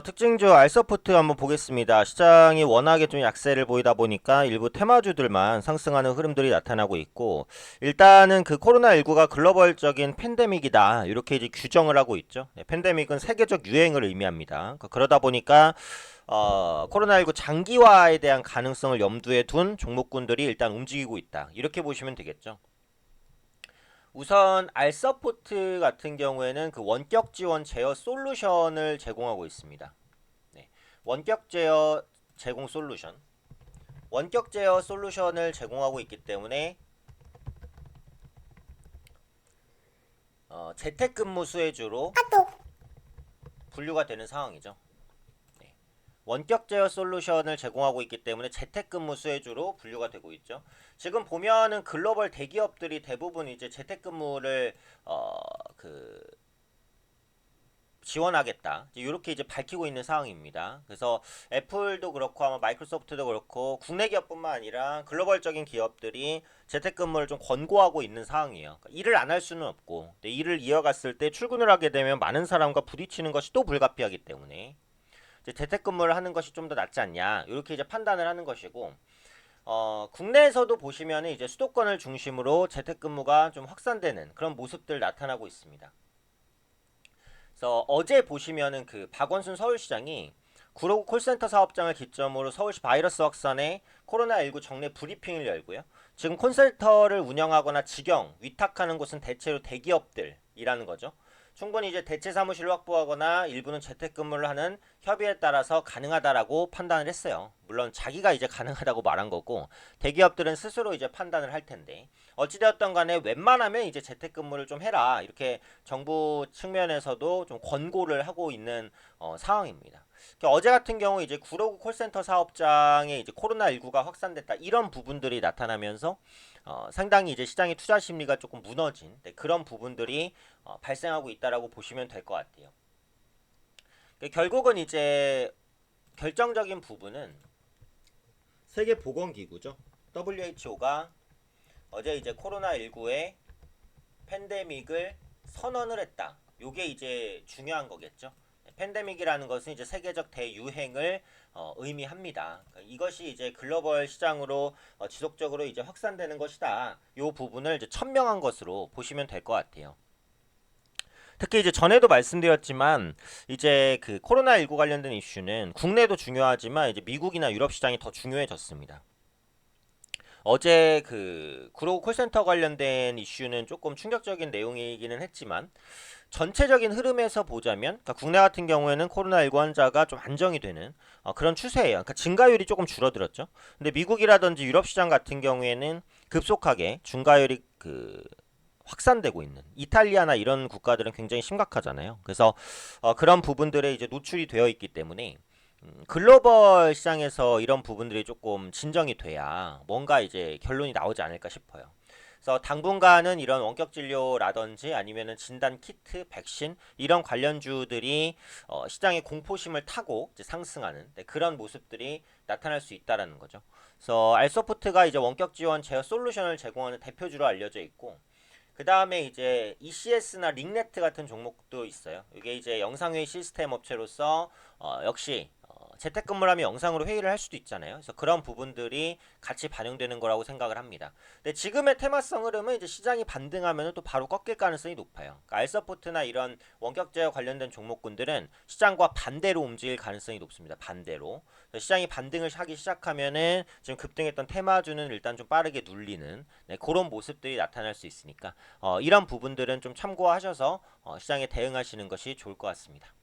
특징주 알서포트 한번 보겠습니다. 시장이 워낙에 좀 약세를 보이다 보니까 일부 테마주들만 상승하는 흐름들이 나타나고 있고, 일단은 그 코로나19가 글로벌적인 팬데믹이다, 이렇게 이제 규정을 하고 있죠. 네, 팬데믹은 세계적 유행을 의미합니다. 그러다 보니까 코로나19 장기화에 대한 가능성을 염두에 둔 종목군들이 일단 움직이고 있다, 이렇게 보시면 되겠죠. 우선 알서포트 같은 경우에는 그 원격 지원 제어 솔루션을 제공하고 있습니다. 네. 원격 제어 제공 솔루션. 원격 제어 솔루션을 제공하고 있기 때문에 재택근무 수혜주로 분류가 되는 상황이죠. 네. 원격 제어 솔루션을 제공하고 있기 때문에 재택근무 수혜주로 분류가 되고 있죠. 지금 보면은 글로벌 대기업들이 대부분 이제 재택근무를 그 지원하겠다, 이렇게 이제 밝히고 있는 상황입니다. 그래서 애플도 그렇고 아마 마이크로소프트도 그렇고 국내 기업뿐만 아니라 글로벌적인 기업들이 재택근무를 좀 권고하고 있는 상황이에요. 그러니까 일을 안 할 수는 없고, 근데 일을 이어갔을 때 출근을 하게 되면 많은 사람과 부딪히는 것이 또 불가피하기 때문에 이제 재택근무를 하는 것이 좀 더 낫지 않냐, 이렇게 이제 판단을 하는 것이고, 국내에서도 보시면 이제 수도권을 중심으로 재택근무가 좀 확산되는 그런 모습들 나타나고 있습니다. 그래서 어제 보시면은 그 박원순 서울시장이 구로구 콜센터 사업장을 기점으로 서울시 바이러스 확산에 코로나19 정례 브리핑을 열고요. 지금 콜센터를 운영하거나 직영, 위탁하는 곳은 대체로 대기업들이라는 거죠. 충분히 이제 대체 사무실을 확보하거나 일부는 재택근무를 하는 협의에 따라서 가능하다라고 판단을 했어요. 물론 자기가 이제 가능하다고 말한 거고, 대기업들은 스스로 이제 판단을 할 텐데, 어찌되었던 간에 웬만하면 이제 재택근무를 좀 해라, 이렇게 정부 측면에서도 좀 권고를 하고 있는 상황입니다. 어제 같은 경우 이제 구로구 콜센터 사업장에 이제 코로나19가 확산됐다, 이런 부분들이 나타나면서 상당히 이제 시장의 투자 심리가 조금 무너진, 네, 그런 부분들이 발생하고 있다라고 보시면 될 것 같아요. 결국은 이제 결정적인 부분은 세계보건기구죠. WHO가 어제 이제 코로나19의 팬데믹을 선언을 했다. 요게 이제 중요한 거겠죠. 팬데믹이라는 것은 이제 세계적 대유행을 의미합니다. 그러니까 이것이 이제 글로벌 시장으로 지속적으로 이제 확산되는 것이다. 요 부분을 이제 천명한 것으로 보시면 될 것 같아요. 특히 이제 전에도 말씀드렸지만 이제 그 코로나19 관련된 이슈는 국내도 중요하지만 이제 미국이나 유럽 시장이 더 중요해졌습니다. 어제 그 구로구 콜센터 관련된 이슈는 조금 충격적인 내용이기는 했지만, 전체적인 흐름에서 보자면, 그러니까 국내 같은 경우에는 코로나19 환자가 좀 안정이 되는 그런 추세예요. 그러니까 증가율이 조금 줄어들었죠. 근데 미국이라든지 유럽 시장 같은 경우에는 급속하게 증가율이 확산되고 있는, 이탈리아나 이런 국가들은 굉장히 심각하잖아요. 그래서 그런 부분들에 이제 노출이 되어 있기 때문에 글로벌 시장에서 이런 부분들이 조금 진정이 돼야 뭔가 이제 결론이 나오지 않을까 싶어요. 그래서 당분간은 이런 원격 진료라든지 아니면은 진단 키트, 백신 이런 관련주들이 시장의 공포심을 타고 이제 상승하는, 네, 그런 모습들이 나타날 수 있다라는 거죠. 그래서 알소프트가 이제 원격 지원 제어 솔루션을 제공하는 대표주로 알려져 있고, 그 다음에 이제 ECS나 링네트 같은 종목도 있어요. 이게 이제 영상회의 시스템 업체로서 역시 재택근무를 하면 영상으로 회의를 할 수도 있잖아요. 그래서 그런 부분들이 같이 반영되는 거라고 생각을 합니다. 근데 지금의 테마성 흐름은 이제 시장이 반등하면 또 바로 꺾일 가능성이 높아요. 그러니까 알서포트나 이런 원격 제어 관련된 종목군들은 시장과 반대로 움직일 가능성이 높습니다. 반대로. 시장이 반등을 하기 시작하면은 지금 급등했던 테마주는 일단 좀 빠르게 눌리는, 네, 그런 모습들이 나타날 수 있으니까 이런 부분들은 좀 참고하셔서 시장에 대응하시는 것이 좋을 것 같습니다.